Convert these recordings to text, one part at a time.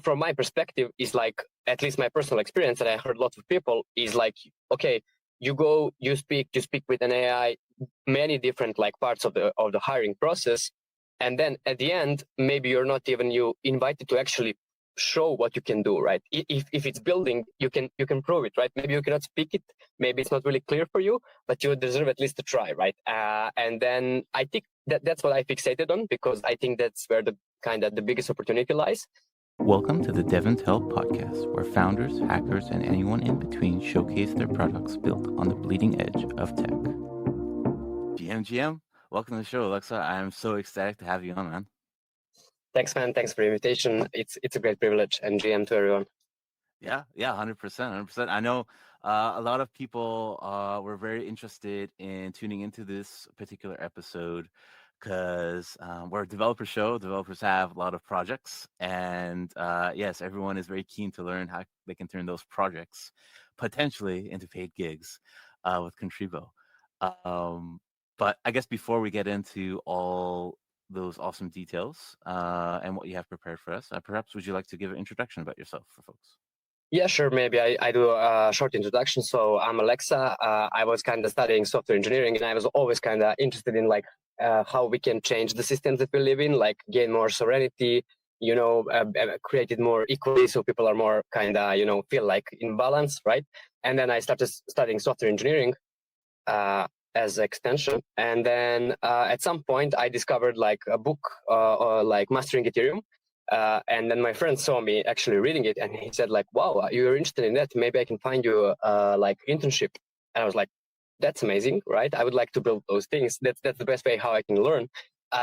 from my perspective, is like, at least my personal experience, and I heard lots of people, is like, okay, you speak with an AI, many different like parts of the hiring process, and then at the end, maybe you're not even invited to actually show what you can do, right? If it's building, you can prove it, right? Maybe you cannot speak it, maybe it's not really clear for you, but you deserve at least a try, right? And then I think that's what I fixated on, because I think that's where the biggest opportunity lies. Welcome to the DevNTell podcast, where founders, hackers, and anyone in between showcase their products built on the bleeding edge of tech. GM, welcome to the show, Aleksa. I'm so ecstatic to have you on, man. Thanks, man. Thanks for the invitation. It's a great privilege, and GM to everyone. Yeah, 100%. I know a lot of people were very interested in tuning into this particular episode because we're a developer show. Developers have a lot of projects, and yes, everyone is very keen to learn how they can turn those projects potentially into paid gigs with Contribo. But I guess before we get into all those awesome details and what you have prepared for us, perhaps would you like to give an introduction about yourself for folks? Yeah, sure. Maybe I do a short introduction. So I'm Aleksa. I was kind of studying software engineering, and I was always kind of interested in like how we can change the systems that we live in, like gain more sovereignty, create it more equally, so people are more kind of, feel like in balance, right? And then I started studying software engineering as an extension. And then at some point I discovered like a book like Mastering Ethereum. And then my friend saw me actually reading it, and he said like, wow, you're interested in that. Maybe I can find you like internship. And I was like, that's amazing, right? I would like to build those things. That's the best way how I can learn.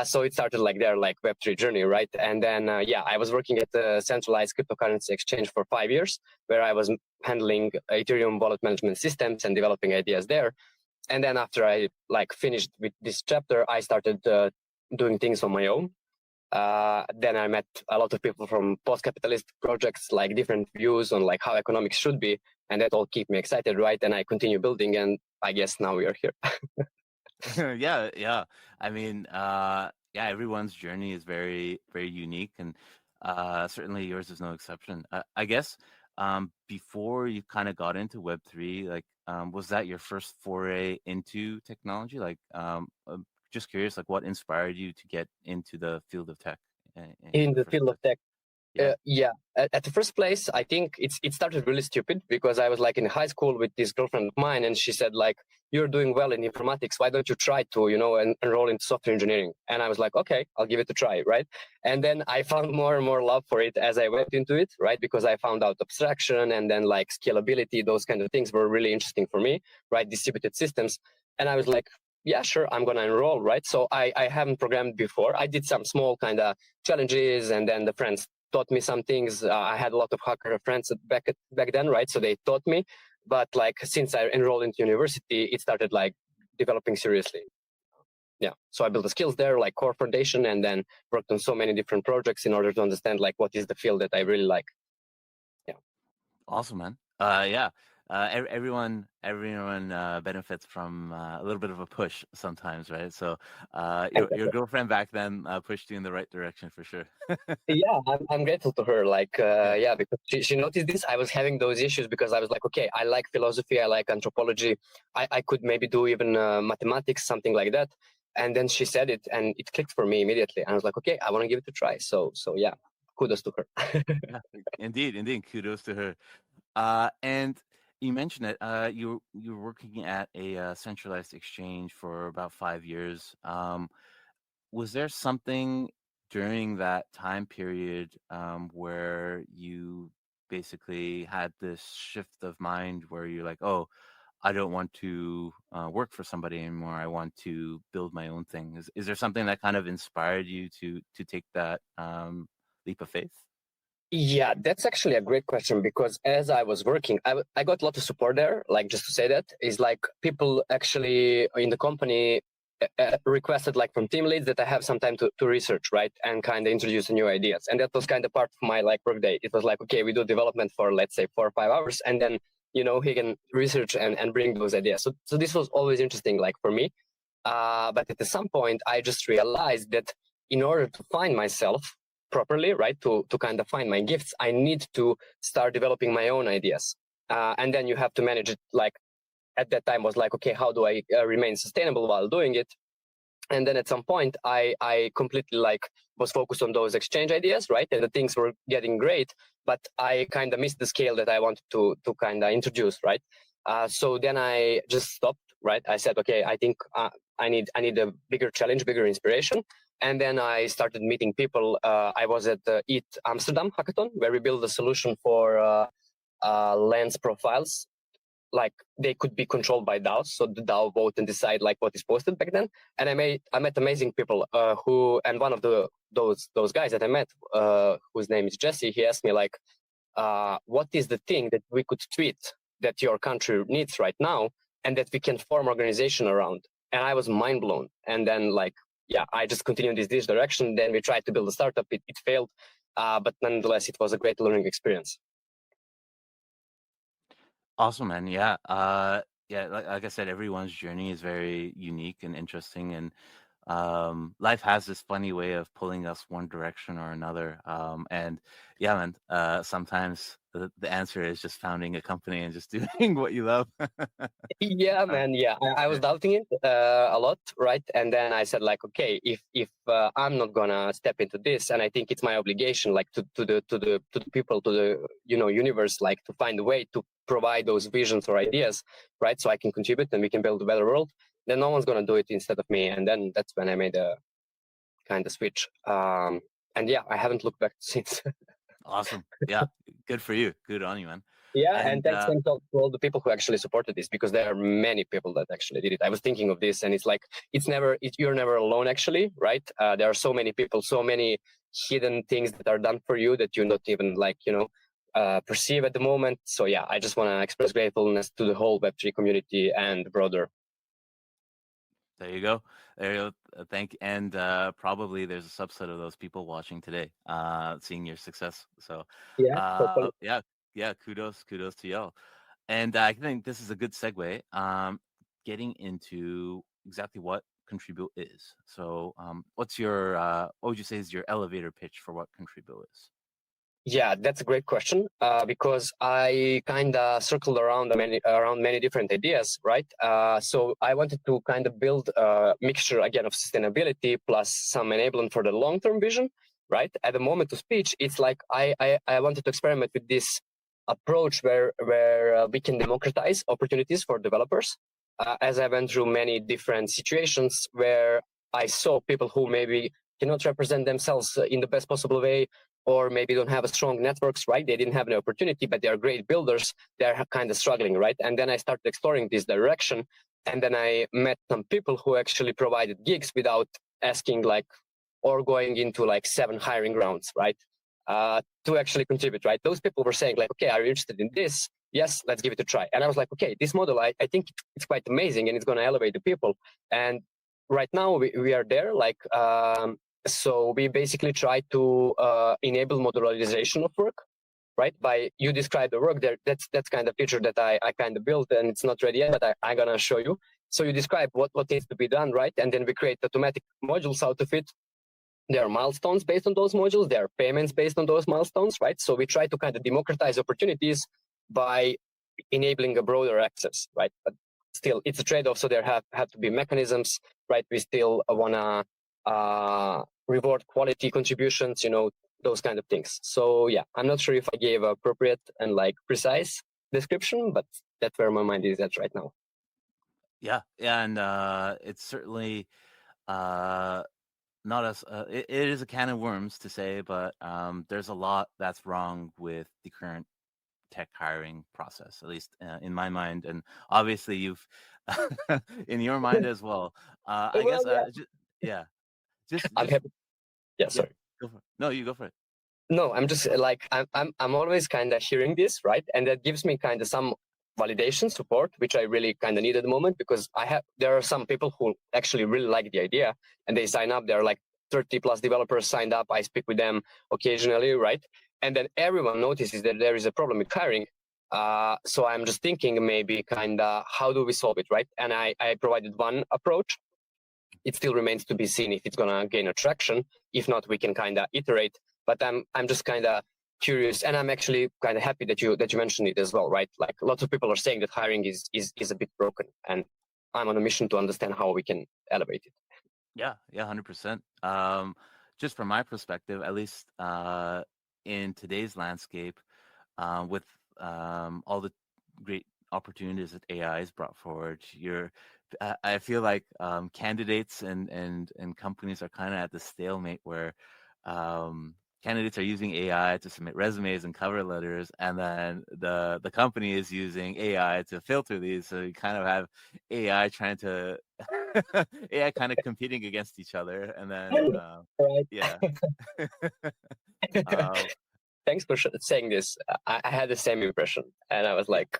So it started like their like Web3 journey, right? And then, I was working at the centralized cryptocurrency exchange for 5 years, where I was handling Ethereum wallet management systems and developing ideas there. And then after I like finished with this chapter, I started doing things on my own. Then I met a lot of people from post-capitalist projects, like different views on like how economics should be, and that all keep me excited, right? And I continue building, and I guess now we are here. Yeah. I mean, everyone's journey is very, very unique, and certainly yours is no exception. I guess before you kind of got into Web3, like, was that your first foray into technology? Like, just curious, like what inspired you to get into the field of tech? In the field of tech? Yeah. At the first place, I think it started really stupid, because I was like in high school with this girlfriend of mine, and she said like, you're doing well in informatics, why don't you try to, enroll in software engineering? And I was like, okay, I'll give it a try, right? And then I found more and more love for it as I went into it, right? Because I found out abstraction and then like scalability, those kind of things were really interesting for me, right? Distributed systems. And I was like, yeah, sure, I'm going to enroll, right? So I haven't programmed before. I did some small kind of challenges, and then the friends taught me some things. I had a lot of hacker friends back then, right? So they taught me. But like since I enrolled into university, it started like developing seriously. Yeah. So I built the skills there, like core foundation, and then worked on so many different projects in order to understand like what is the field that I really like. Yeah. Awesome, man. Everyone benefits from a little bit of a push sometimes, right? So your girlfriend back then pushed you in the right direction for sure. Yeah, I'm grateful to her. Like, because she noticed this. I was having those issues because I was like, okay, I like philosophy, I like anthropology. I could maybe do even mathematics, something like that. And then she said it, and it clicked for me immediately. And I was like, okay, I want to give it a try. So yeah, kudos to her. Yeah, indeed, kudos to her. And you mentioned it. You were working at a centralized exchange for about 5 years. Was there something during that time period where you basically had this shift of mind where you're like, oh, I don't want to work for somebody anymore. I want to build my own thing. Is there something that kind of inspired you to take that leap of faith? Yeah, that's actually a great question, because as I was working, I got a lot of support there. Like, just to say that, is like people actually in the company requested like from team leads that I have some time to research, right? And kind of introduce new ideas. And that was kind of part of my like work day. It was like, okay, we do development for let's say 4 or 5 hours, and then, he can research and bring those ideas. So this was always interesting, like for me. But at some point I just realized that in order to find myself properly, right, to kind of find my gifts, I need to start developing my own ideas. And then you have to manage it. Like at that time was like, okay, how do I remain sustainable while doing it? And then at some point, I completely like was focused on those exchange ideas, right? And the things were getting great, but I kind of missed the scale that I wanted to kind of introduce, right? So then I just stopped, right? I said, okay, I think I need a bigger challenge, bigger inspiration. And then I started meeting people. I was at the EAT Amsterdam hackathon, where we built a solution for lens profiles. Like they could be controlled by DAOs, so the DAO vote and decide like what is posted back then. And I met amazing people and one of those guys that I met, whose name is Jesse, he asked me like, what is the thing that we could tweet that your country needs right now and that we can form organization around? And I was mind blown. And then like, yeah, I just continued this direction. Then we tried to build a startup. It failed, but nonetheless, it was a great learning experience. Awesome, man. Yeah. Yeah. Like I said, everyone's journey is very unique and interesting, and life has this funny way of pulling us one direction or another. And yeah, man. Sometimes the answer is just founding a company and just doing what you love. Yeah, man. Yeah, I was doubting it a lot, right? And then I said, like, okay, if I'm not gonna step into this, and I think it's my obligation, like, to the people, to the universe, like, to find a way to provide those visions or ideas, right? So I can contribute and we can build a better world. Then no one's gonna do it instead of me. And then that's when I made a kind of switch. And yeah, I haven't looked back since. Awesome. Yeah. Good for you. Good on you, man. Yeah, and And thanks to all the people who actually supported this, because there are many people that actually did it. I was thinking of this, and it's like you're never alone, actually, right? There are so many people, so many hidden things that are done for you that you not even perceive at the moment. So yeah, I just want to express gratefulness to the whole Web3 community and broader. there you go. There you go. And probably there's a subset of those people watching today, seeing your success. So Yeah, totally. yeah. Kudos to y'all. And I think this is a good segue, getting into exactly what Contribo is. So what would you say is your elevator pitch for what Contribo is? Yeah, that's a great question, because I kind of circled around many different ideas, right? So I wanted to kind of build a mixture again of sustainability plus some enablement for the long-term vision, right? At the moment of speech, it's like I wanted to experiment with this approach where we can democratize opportunities for developers. As I went through many different situations where I saw people who maybe cannot represent themselves in the best possible way, or maybe don't have a strong networks, right? They didn't have an opportunity, but they are great builders. They're kind of struggling, right? And then I started exploring this direction. And then I met some people who actually provided gigs without asking, like, or going into like 7 hiring rounds, right? To actually contribute, right? Those people were saying like, okay, are you interested in this? Yes, let's give it a try. And I was like, okay, this model, I think it's quite amazing and it's going to elevate the people. And right now we are there, like, so we basically try to enable modularization of work, right? By you describe the work there, that's kind of feature that I kind of built, and it's not ready yet, but I'm gonna show you. So you describe what needs to be done, right? And then we create automatic modules out of it. There are milestones based on those modules. There are payments based on those milestones, right? So we try to kind of democratize opportunities by enabling a broader access, right? But still, it's a trade-off. So there have to be mechanisms, right? We still wanna reward quality contributions, those kind of things. So yeah, I'm not sure if I gave appropriate and like precise description, but that's where my mind is at right now. Yeah, and it's certainly not as it is a can of worms to say, but there's a lot that's wrong with the current tech hiring process, at least in my mind, and obviously you've in your mind as well. I Well, guess, yeah. just I'm happy. Yeah, yeah, sorry. go for it. No, you go for it. No, I'm just like I'm always kind of hearing this, right? And that gives me kind of some validation support, which I really kind of need at the moment, because there are some people who actually really like the idea and they sign up. There are like 30 plus developers signed up. I speak with them occasionally, right? And then everyone notices that there is a problem with hiring. So I'm just thinking maybe kind of how do we solve it, right? And I provided one approach. It still remains to be seen if it's going to gain attraction. If not, we can kind of iterate. but I'm just kind of curious, and I'm actually kind of happy that you mentioned it as well, right? Like lots of people are saying that hiring is a bit broken, and I'm on a mission to understand how we can elevate it. Yeah, 100%. Just from my perspective, at least in today's landscape, with all the great opportunities that AI has brought forward, I feel like candidates and companies are kind of at the stalemate where candidates are using AI to submit resumes and cover letters, and then the company is using AI to filter these. So you kind of have AI trying to AI kind of competing against each other, and then Right. yeah. um, Thanks for saying this. I had the same impression, and I was like,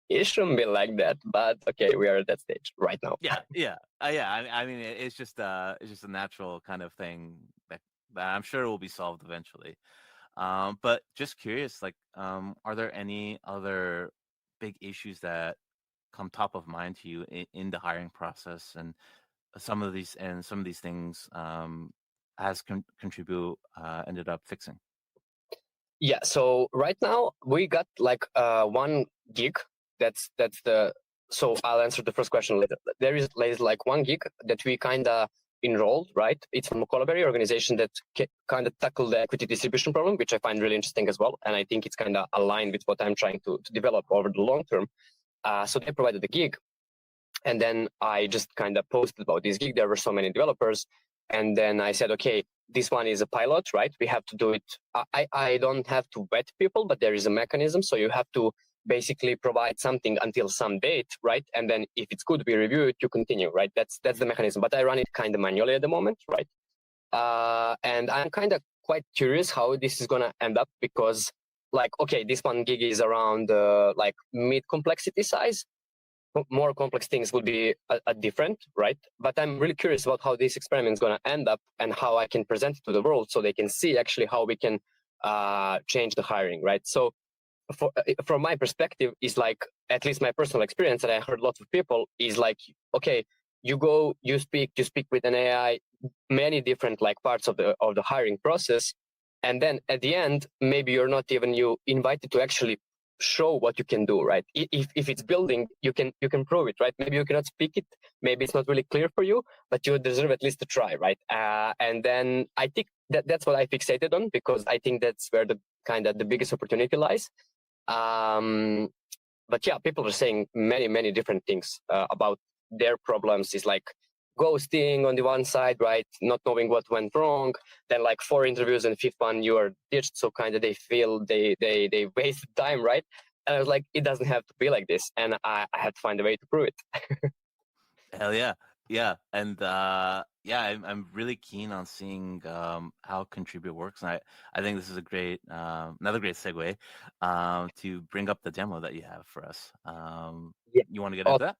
it shouldn't be like that, but okay, we are at that stage right now. yeah. I mean, it's just a natural kind of thing that I'm sure will be solved eventually. But just curious, like, are there any other big issues that come top of mind to you in the hiring process, and some of these things has Contribu ended up fixing? Yeah, so right now we got like one gig. That's the so I'll answer the first question later. There is like one gig that we kind of enrolled, right? It's from a Colabary organization that kind of tackle the equity distribution problem, which I find really interesting as well, and I think it's kind of aligned with what I'm trying to develop over the long term. So they provided the gig, and then I just kind of posted about this gig. There were so many developers, and then I said, okay, this one is a pilot, right? We have to do it. I don't have to vet people, but there is a mechanism. So you have to basically provide something until some date, right? And then if it's good, we review it, you continue, right? That's the mechanism. But I run it kind of manually at the moment, right? And I'm kind of quite curious how this is gonna end up, because like, okay, this one gig is around like mid complexity size. More complex things would be a different, right? But I'm really curious about how this experiment is going to end up and how I can present it to the world so they can see actually how we can change the hiring, right? So from my perspective, is like, at least my personal experience, and I heard lots of people, is like, okay, you speak with an AI, many different like parts of the hiring process, and then at the end, maybe you're not even invited to actually show what you can do, right? If it's building, you can prove it, right? Maybe you cannot speak it, maybe it's not really clear for you, but you deserve at least a try, right? And then I think that's what I fixated on, because I think that's where the kind of the biggest opportunity lies. But yeah, people are saying many different things about their problems. Is like ghosting on the one side, right? Not knowing what went wrong. Then like 4 interviews and fifth one you are ditched, so kind of they feel they wasted time, right? And I was like, it doesn't have to be like this, and I had to find a way to prove it. Hell yeah, and I'm really keen on seeing how Contribute works, and I think this is a great another great segue to bring up the demo that you have for us. Yeah. You want to get into that?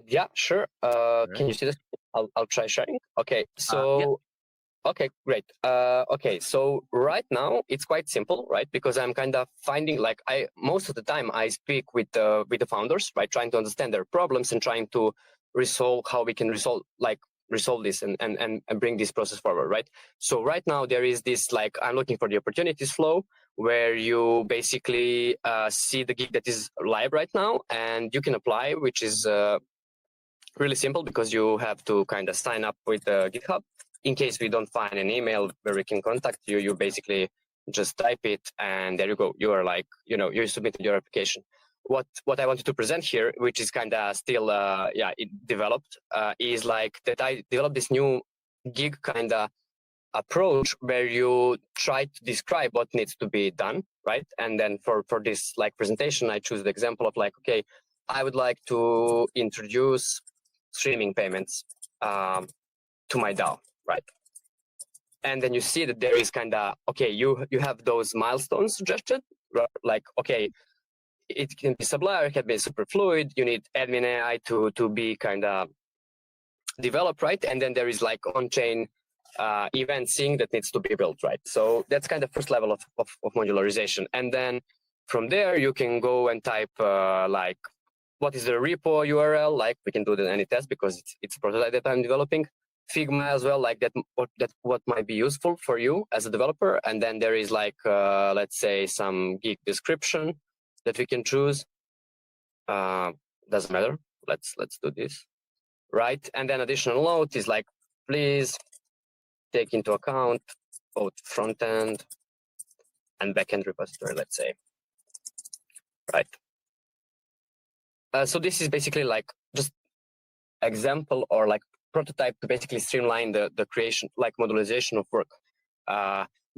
Yeah, sure. Right. Can you see this? I'll try sharing. Okay, so Yeah. okay, great. Okay, so right now it's quite simple, right? Because I'm kind of finding, like, most of the time I speak with the founders, right? Trying to understand their problems and trying to resolve how we can resolve this and bring this process forward, right? So right now there is this, like, I'm looking for the opportunities flow, where you basically see the gig that is live right now, and you can apply, which is really simple, because you have to kind of sign up with GitHub. In case we don't find an email where we can contact you, you basically just type it, and there you go. You are like, you submitted your application. What I wanted to present here, which is kind of still, it developed, is like that I developed this new gig kind of approach where you try to describe what needs to be done, right? And then for this like presentation, I choose the example of like, okay, I would like to introduce streaming payments to my DAO, right? And then you see that there is kind of, okay, you have those milestones suggested, right? Like, okay, it can be sublime, it can be super fluid. You need admin AI to be kind of developed, right? And then there is like on-chain eventing that needs to be built, right? So that's kind of first level of modularization. And then from there, you can go and type like, what is the repo URL? Like, we can do the any test because it's a prototype that I'm developing. Figma as well, like what might be useful for you as a developer. And then there is like, let's say some gig description that we can choose. Doesn't matter. Let's do this, right? And then additional note is like, please take into account both front end and backend repository, let's say, right? So this is basically like just example or like prototype to basically streamline the creation, like modularization of work.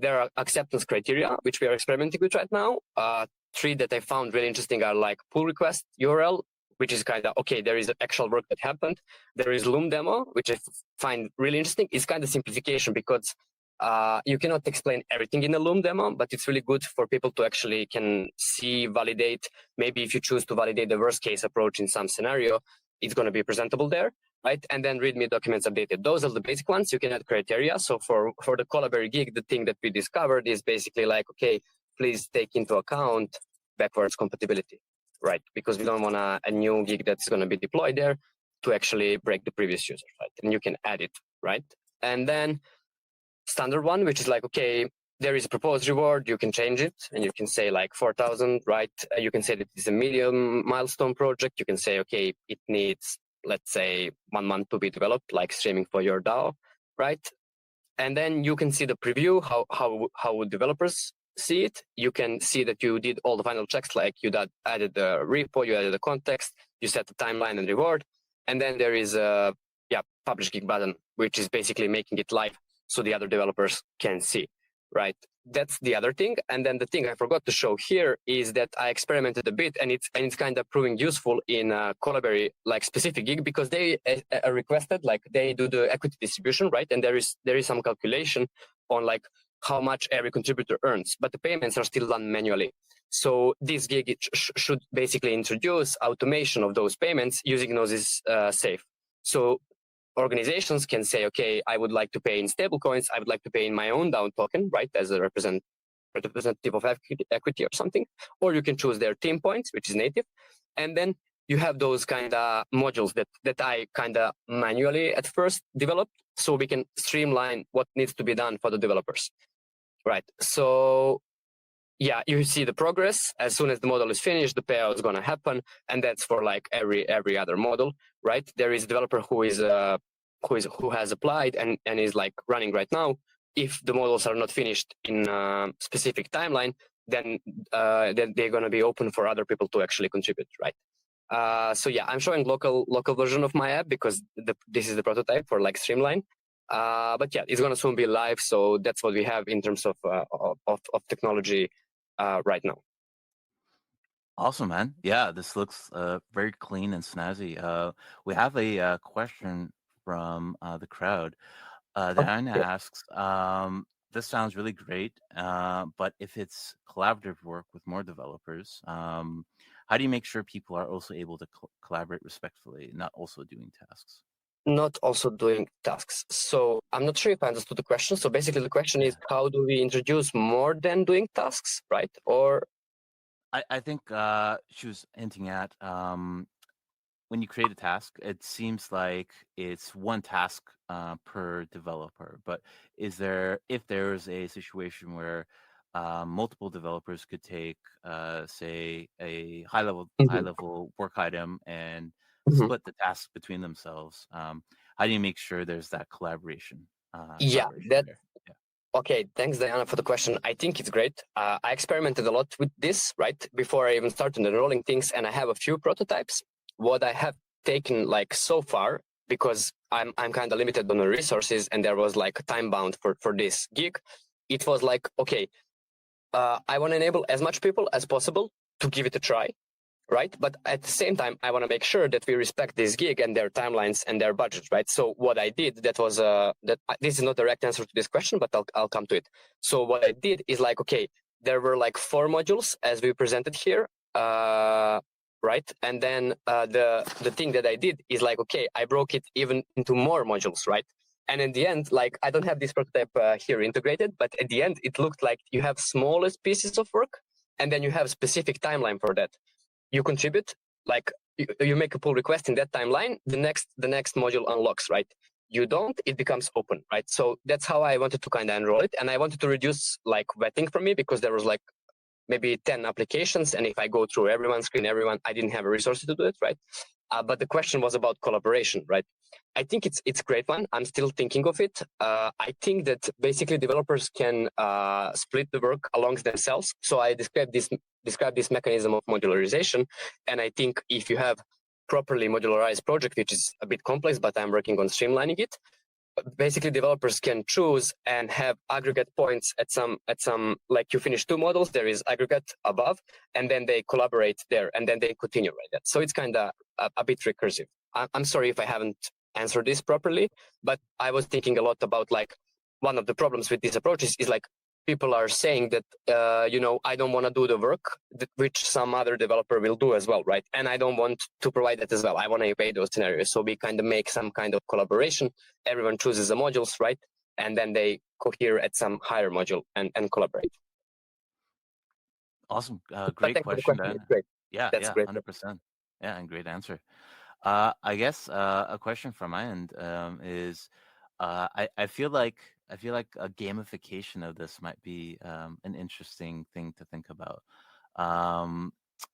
There are acceptance criteria, which we are experimenting with right now. 3 that I found really interesting are like pull request URL, which is kind of, okay, there is actual work that happened. There is Loom demo, which I find really interesting. It's kind of simplification because you cannot explain everything in a Loom demo, but it's really good for people to actually can see, validate. Maybe if you choose to validate the worst case approach in some scenario, it's going to be presentable there, right? And then README documents updated. Those are the basic ones. You can add criteria. So for the Collaborate gig, the thing that we discovered is basically like, okay, please take into account backwards compatibility, right? Because we don't want a new gig that's going to be deployed there to actually break the previous user, right? And you can add it, right? And then standard one, which is like, okay, there is a proposed reward, you can change it and you can say like 4,000, right? You can say that it's a medium milestone project. You can say, okay, it needs, let's say 1 month to be developed, like streaming for your DAO, right? And then you can see the preview, how developers see it. You can see that you did all the final checks, like you added the repo, you added the context, you set the timeline and reward. And then there is a publish gig button, which is basically making it live so the other developers can see, right? That's the other thing. And then the thing I forgot to show here is that I experimented a bit and it's kind of proving useful in Collaborate, like specific gig, because they requested, like they do the equity distribution, right? And there is some calculation on like how much every contributor earns, but the payments are still done manually. So this gig should basically introduce automation of those payments using Gnosis Safe. So organizations can say, okay, I would like to pay in stablecoins. I would like to pay in my own DAO token, right, as a representative of equity or something. Or you can choose their team points, which is native. And then you have those kind of modules that I kind of manually at first developed, so we can streamline what needs to be done for the developers, right? So yeah, you see the progress. As soon as the model is finished, the payout is going to happen, and that's for like every other model, right? There is a developer who has applied and is like running right now. If the models are not finished in a specific timeline, then they're going to be open for other people to actually contribute, right? So yeah, I'm showing local version of my app because this is the prototype for like Streamline. But yeah, it's going to soon be live. So that's what we have in terms of technology right now. Awesome, man. Yeah, this looks very clean and snazzy. We have a question from the crowd. Diana asks, this sounds really great, but if it's collaborative work with more developers, how do you make sure people are also able to collaborate respectfully, not also doing tasks? Not also doing tasks. So I'm not sure if I understood the question. So basically the question is, how do we introduce more than doing tasks, right? Or I think she was hinting at when you create a task, it seems like it's one task per developer. But if there's a situation where multiple developers could take, say, a high level work item and split the tasks between themselves, how do you make sure there's that collaboration? Okay, thanks, Diana, for the question. I think it's great. I experimented a lot with this, right, before I even started enrolling things, and I have a few prototypes. What I have taken like so far, because I'm kind of limited on the resources, and there was like a time bound for this gig, it was like, okay, I want to enable as much people as possible to give it a try, right? But at the same time, I want to make sure that we respect this gig and their timelines and their budgets, right? So what I did, this is not a direct answer to this question, but I'll come to it. So what I did is like, okay, there were like 4 modules as we presented here, right? And then the thing that I did is like, okay, I broke it even into more modules, right? And in the end, like, I don't have this prototype here integrated, but at the end, it looked like you have smallest pieces of work, and then you have specific timeline for that. You contribute, like you make a pull request in that timeline, the next module unlocks, right? you don't, it becomes open, right? So that's how I wanted to kind of enroll it. And I wanted to reduce like vetting for me, because there was like maybe 10 applications. And if I go through everyone, screen everyone, I didn't have the resources to do it, right? But the question was about collaboration, right? I think it's a great one. I'm still thinking of it. I think that basically developers can split the work amongst themselves. So I described this mechanism of modularization. And I think if you have properly modularized project, which is a bit complex, but I'm working on streamlining it, basically developers can choose and have aggregate points at some like you finish 2 models, there is aggregate above, and then they collaborate there, and then they continue like that. So it's kind of a bit recursive. I'm sorry if I haven't answered this properly, but I was thinking a lot about like one of the problems with these approaches is like people are saying that I don't want to do the work which some other developer will do as well, right? And I don't want to provide that as well. I want to evade those scenarios. So we kind of make some kind of collaboration. Everyone chooses the modules, right? And then they cohere at some higher module and collaborate. Awesome. Great question, Dan. Great. Yeah, That's great. 100%. Yeah, and great answer. I guess a question from my end is, I feel like a gamification of this might be an interesting thing to think about.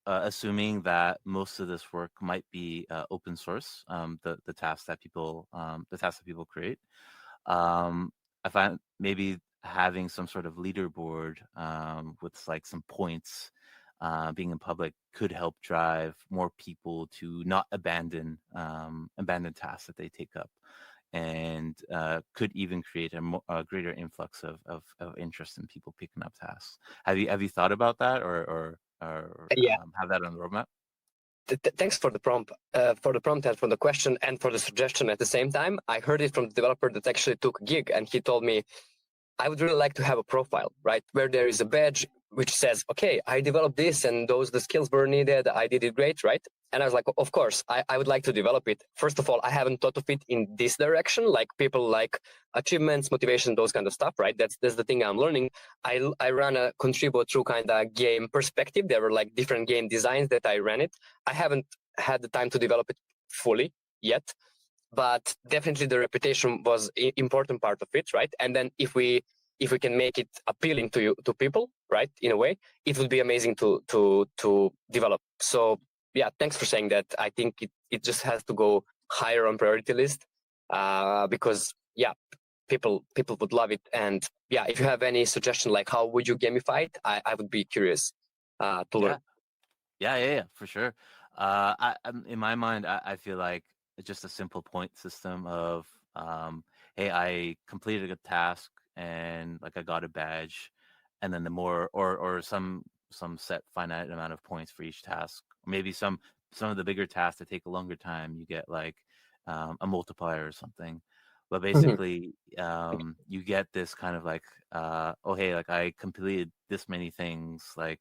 Assuming that most of this work might be open source, the tasks that people create. I find maybe having some sort of leaderboard with like some points being in public could help drive more people to not abandon tasks that they take up, and could even create a greater influx of interest in people picking up tasks. Have you thought about that, or have that on the roadmap? Thanks for the prompt, and for the question, and for the suggestion at the same time. I heard it from the developer that actually took a gig, and he told me, I would really like to have a profile, right, where there is a badge which says, okay, I developed this and the skills were needed. I did it great, right? And I was like, of course, I would like to develop it. First of all, I haven't thought of it in this direction, like people like achievements, motivation, those kind of stuff, right? That's the thing I'm learning. I ran a Contribo through kind of game perspective. There were like different game designs that I ran it. I haven't had the time to develop it fully yet, but definitely the reputation was important part of it, right? And then if we can make it appealing to people, right, in a way, it would be amazing to develop. So yeah, thanks for saying that. I think it just has to go higher on priority list, because yeah, people would love it. And yeah, if you have any suggestion like how would you gamify it, I would be curious to learn. Yeah, for sure. In my mind, I feel like it's just a simple point system of, hey, I completed a task and like I got a badge, and then the more or some set finite amount of points for each task. Maybe some of the bigger tasks that take a longer time, you get like a multiplier or something. But basically, you get this kind of like, oh hey, like I completed this many things, like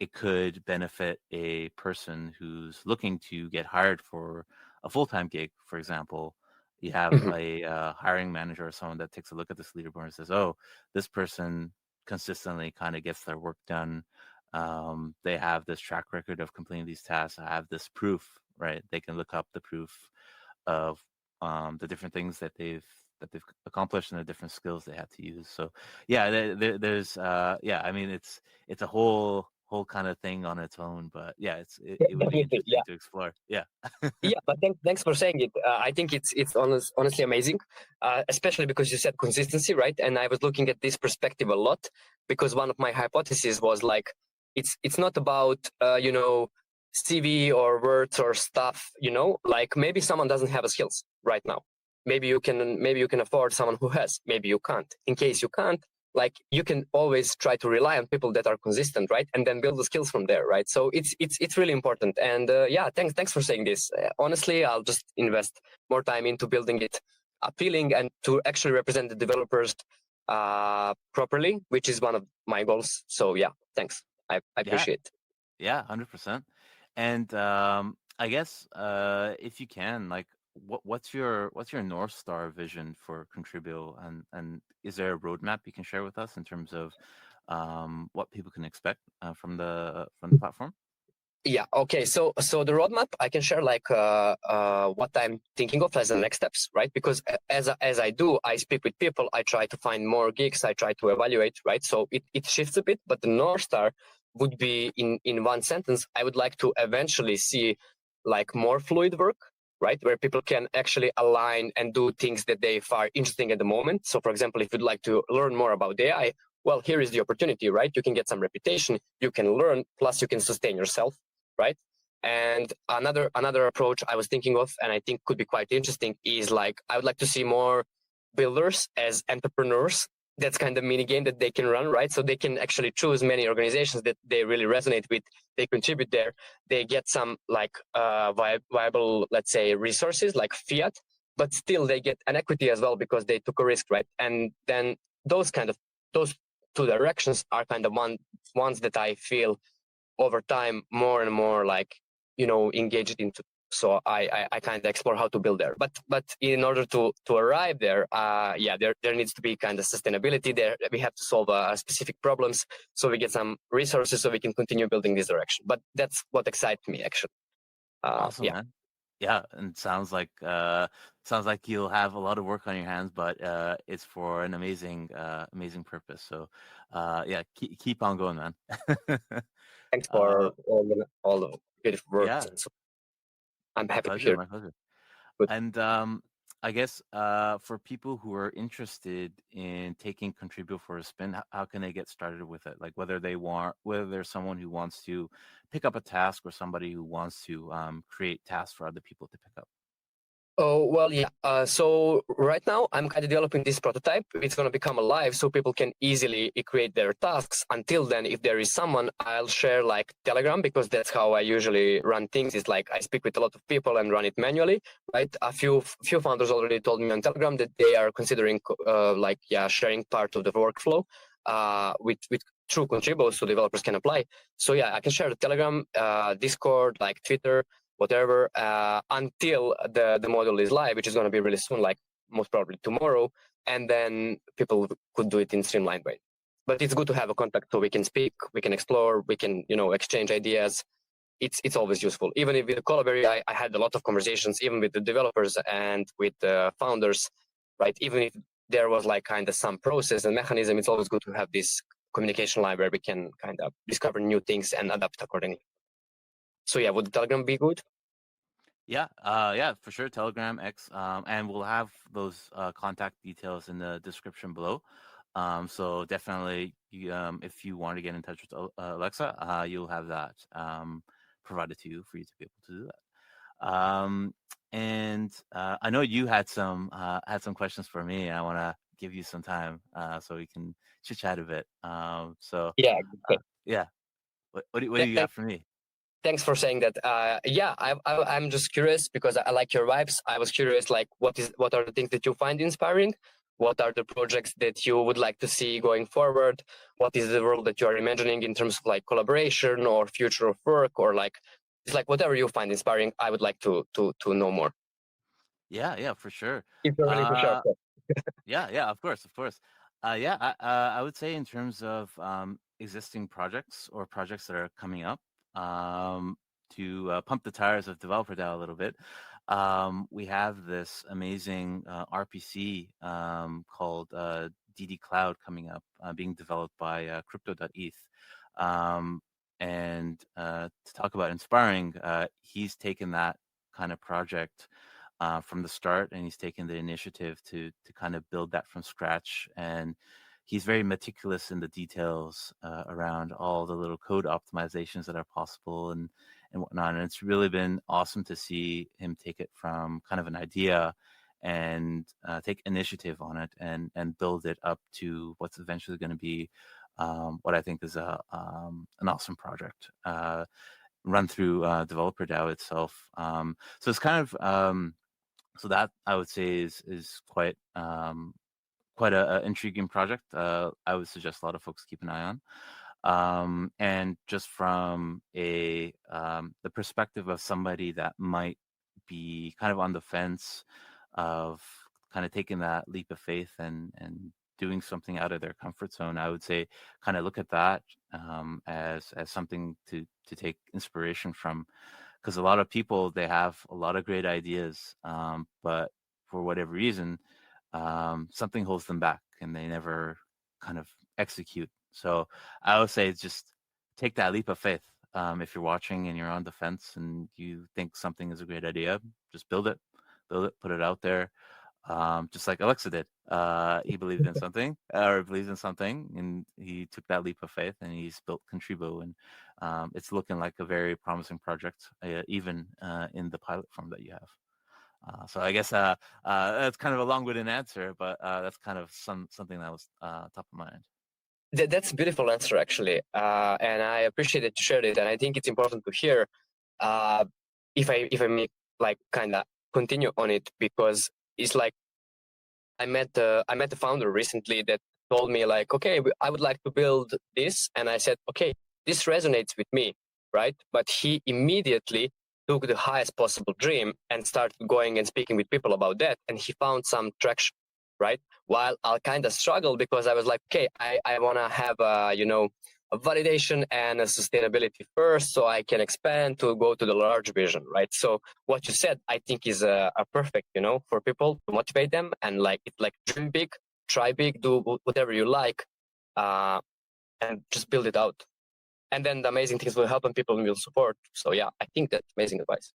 it could benefit a person who's looking to get hired for a full-time gig, for example. You have a hiring manager or someone that takes a look at this leaderboard and says, oh, this person consistently kind of gets their work done. They have this track record of completing these tasks. I have this proof, right? They can look up the proof of the different things that they've accomplished and the different skills they had to use. So yeah, there's I mean, it's a whole kind of thing on its own, but yeah, it would be interesting to explore. Yeah. Yeah, but thanks for saying it. I think it's honestly amazing, especially because you said consistency, right? And I was looking at this perspective a lot, because one of my hypotheses was like, it's not about CV or words or stuff, like maybe someone doesn't have the skills right now. Maybe you can afford someone who has. Maybe you can't. In case you can't, like you can always try to rely on people that are consistent, right? And then build the skills from there, right? So it's really important. And yeah, thanks for saying this. Honestly, I'll just invest more time into building it appealing and to actually represent the developers properly, which is one of my goals. So yeah, thanks. I appreciate it. Yeah, 100%. And I guess if you can, like, what's your North Star vision for Contribio, and is there a roadmap you can share with us in terms of what people can expect from the platform? Yeah. Okay. So the roadmap, I can share like what I'm thinking of as the next steps, right? Because as I do, I speak with people. I try to find more gigs. I try to evaluate, right? So it shifts a bit, but the North Star would be in one sentence. I would like to eventually see like more fluid work, right? Where people can actually align and do things that they find interesting at the moment. So, for example, if you'd like to learn more about AI, well, here is the opportunity, right? You can get some reputation, you can learn, plus you can sustain yourself, right? And another approach I was thinking of, and I think could be quite interesting, is like I would like to see more builders as entrepreneurs. That's kind of mini game that they can run, right? So they can actually choose many organizations that they really resonate with. They contribute there. They get some like viable, let's say, resources like fiat, but still they get an equity as well because they took a risk, right? And then those two directions are kind of ones that I feel over time more and more like engaged into. So I kind of explore how to build there, but in order to arrive there, there needs to be kind of sustainability there. We have to solve specific problems, so we get some resources so we can continue building this direction. But that's what excites me actually. Awesome, man. Yeah, and sounds like you'll have a lot of work on your hands, but it's for an amazing purpose. So yeah, keep on going, man. Thanks for all the beautiful words. Yeah, And so I'm my happy to pleasure, hear. my pleasure. Good. And I guess for people who are interested in taking Contribo for a spin, how can they get started with it? Like whether there's someone who wants to pick up a task or somebody who wants to create tasks for other people to pick up. Oh, well, yeah. So right now I'm kind of developing this prototype. It's going to become alive so people can easily create their tasks. Until then, if there is someone, I'll share like Telegram, because that's how I usually run things. It's like I speak with a lot of people and run it manually, right? A few founders already told me on Telegram that they are considering sharing part of the workflow with true contributors so developers can apply. So yeah, I can share the Telegram, Discord, like Twitter, whatever, until the module is live, which is going to be really soon, like most probably tomorrow, and then people could do it in streamlined way. But it's good to have a contact so we can speak, we can explore, we can exchange ideas. It's always useful. Even if with the Collaborate, I had a lot of conversations, even with the developers and with the founders, right? Even if there was like kind of some process and mechanism, it's always good to have this communication line where we can kind of discover new things and adapt accordingly. So yeah, would the Telegram be good? Yeah, yeah, for sure. Telegram, X, and we'll have those contact details in the description below. So definitely, if you want to get in touch with Alexa, you'll have that provided to you for you to be able to do that. And I know you had some questions for me. I want to give you some time so we can chit chat a bit. Yeah. Yeah, what do you got for me? Thanks for saying that. I'm just curious because I like your vibes. I was curious, like, what are the things that you find inspiring? What are the projects that you would like to see going forward? What is the world that you are imagining in terms of like collaboration or future of work, or like it's like whatever you find inspiring. I would like to know more. Yeah, for sure. If you're willing to share. Uh, yeah, of course, of course. Yeah, I would say in terms of existing projects or projects that are coming up, to pump the tires of developer DAO a little bit, we have this amazing RPC called DD Cloud coming up, being developed by Crypto.eth. And to talk about inspiring, he's taken that kind of project from the start, and he's taken the initiative to kind of build that from scratch. And he's very meticulous in the details around all the little code optimizations that are possible and whatnot. And it's really been awesome to see him take it from kind of an idea and take initiative on it and build it up to what's eventually going to be what I think is an awesome project run through Developer DAO itself. So it's kind of so that I would say is quite a intriguing project. I would suggest a lot of folks keep an eye on. And just from the perspective of somebody that might be kind of on the fence of kind of taking that leap of faith and doing something out of their comfort zone, I would say kind of look at that as something to take inspiration from, because a lot of people, they have a lot of great ideas, but for whatever reason, something holds them back and they never kind of execute. So I would say just take that leap of faith. If you're watching and you're on the fence and you think something is a great idea, just build it, put it out there. Just like Aleksa did. He believed in something, or believes in something, and he took that leap of faith, and he's built Contribo, and it's looking like a very promising project, even in the pilot form that you have. So I guess that's kind of a long-winded answer, but that's kind of something that was top of mind. That's a beautiful answer, actually, and I appreciate that you shared it. And I think it's important to hear. If I may, like, kind of continue on it, because it's like I met the founder recently that told me, like, okay, I would like to build this, and I said, okay, this resonates with me, right? But he immediately took the highest possible dream and started going and speaking with people about that, and he found some traction, right? While I kind of struggled, because I was like, okay, I want to have a validation and a sustainability first, so I can expand to go to the large vision, right? So what you said, I think, is a perfect, for people to motivate them, and like, it's like, dream big, try big, do whatever you like, and just build it out. And then the amazing things will happen, people will support. So yeah, I think that's amazing advice.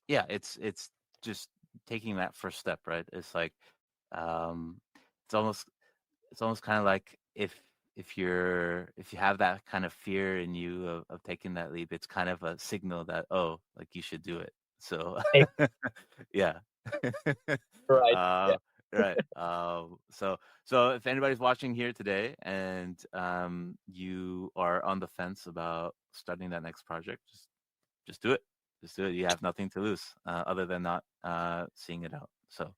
Yeah, it's just taking that first step, right? It's like it's almost kind of like if you have that kind of fear in you of taking that leap, it's kind of a signal that, oh, like, you should do it. So yeah. Right. Yeah. Right. So if anybody's watching here today and you are on the fence about starting that next project, just do it. Just do it. You have nothing to lose other than not seeing it out. So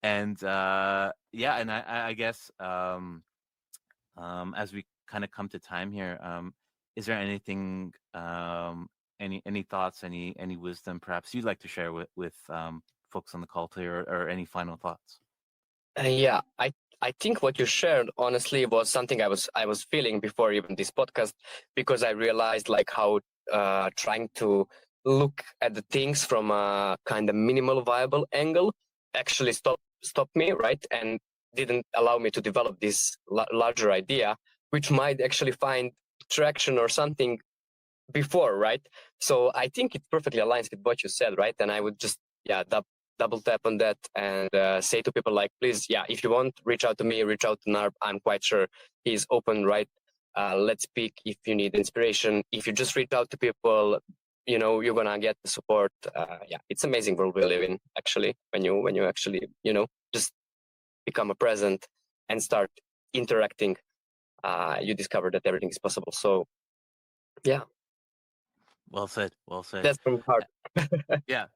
and yeah, and I guess as we kind of come to time here, is there anything, any thoughts, any wisdom perhaps you'd like to share with folks on the call today, or any final thoughts? Yeah, I think what you shared, honestly, was something I was feeling before even this podcast, because I realized, like, how trying to look at the things from a kind of minimal viable angle actually stopped me, right? And didn't allow me to develop this larger idea, which might actually find traction or something before, right? So I think it perfectly aligns with what you said, right? And I would just, yeah, double tap on that and say to people, like, please, yeah, if you want, reach out to me, reach out to Narb. I'm quite sure he's open, right? Let's speak if you need inspiration. If you just reach out to people, you're gonna get the support. Yeah, it's amazing world we live in, actually, when you actually, just become a present and start interacting. You discover that everything is possible. So yeah. Well said. Well said. That's from heart. Yeah,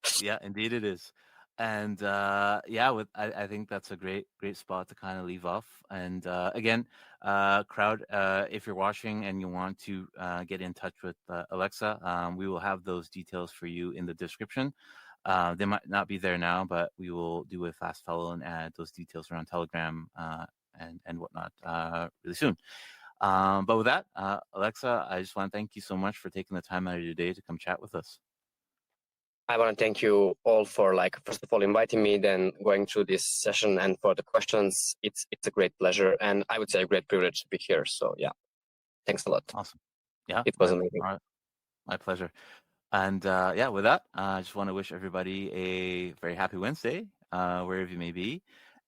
indeed it is. And yeah, I think that's a great spot to kind of leave off. And again, crowd, if you're watching and you want to get in touch with Aleksa, we will have those details for you in the description. They might not be there now, but we will do a fast follow and add those details around Telegram and whatnot really soon. But with that, Aleksa, I just want to thank you so much for taking the time out of your day to come chat with us. I want to thank you all for, like, first of all, inviting me, then going through this session, and for the questions. It's a great pleasure, and I would say a great privilege to be here. So yeah, thanks a lot. Awesome. Yeah, it was amazing. All right. My pleasure. And yeah, with that, I just want to wish everybody a very happy Wednesday, wherever you may be.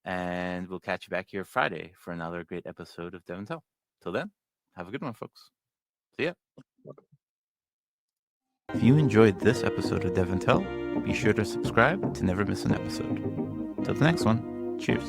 And we'll catch you back here Friday for another great episode of DevNTell. Till then, have a good one, folks. See ya. If you enjoyed this episode of DevNTell, be sure to subscribe to never miss an episode. Till the next one, cheers.